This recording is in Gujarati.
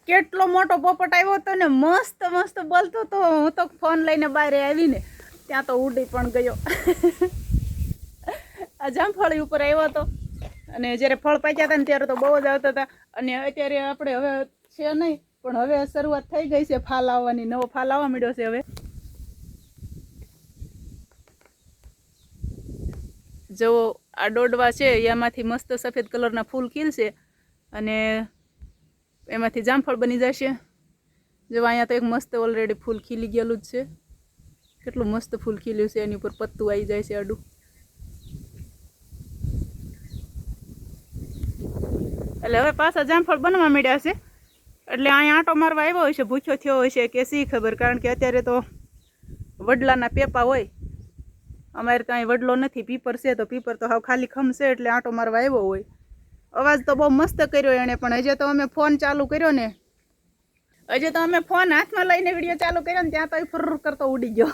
કેટલો મોટો પોપટ આવ્યો હતો ને, મસ્ત મસ્ત બોલતો તો. હું તો ફોન લઈને બહાર આવીને ત્યાં તો ઉડી પણ ગયો. આ જામફળી ઉપર આવ્યો હતો અને જ્યારે ફળ પાક્યા હતા ને ત્યારે તો બહુ જ આવતા હતા. અને અત્યારે આપણે હવે છે નહીં, પણ હવે શરૂઆત થઈ ગઈ છે ફાલ આવવાની. નવો ફાલ આવવા માંડ્યો છે હવે. જો આ દોડવા છે એમાંથી મસ્ત સફેદ કલરના ફૂલ ખીલશે અને એમાંથી જામફળ બની જશે. જો અહીંયા તો એક મસ્ત ઓલરેડી ફૂલ ખીલી ગયેલું જ છે. કેટલું મસ્ત ફૂલ ખીલ્યું છે, એની ઉપર પત્તું આવી જાય છે આડું. એટલે હવે પાછા જામફળ બનવા માંડ્યા છે. એટલે અહીંયા આંટો મારવા આવ્યો હોય છે, ભૂખ્યો થયો હોય છે કે શી ખબર, કારણ કે અત્યારે તો વડલાના પેપા હોય. અમારે તો અહીં વડલો નથી, પીપર છે, તો પીપર તો હાવ ખાલી ખમ છે, એટલે આંટો મારવા આવ્યો હોય. અવાજ તો બહુ મસ્ત કર્યો એણે, પણ હજી તો અમે ફોન ચાલુ કર્યો ને, હજી તો અમે ફોન હાથમાં લઈને વિડીયો ચાલુ કર્યો ને ત્યાં તો ફર કરતો ઉડી ગયો.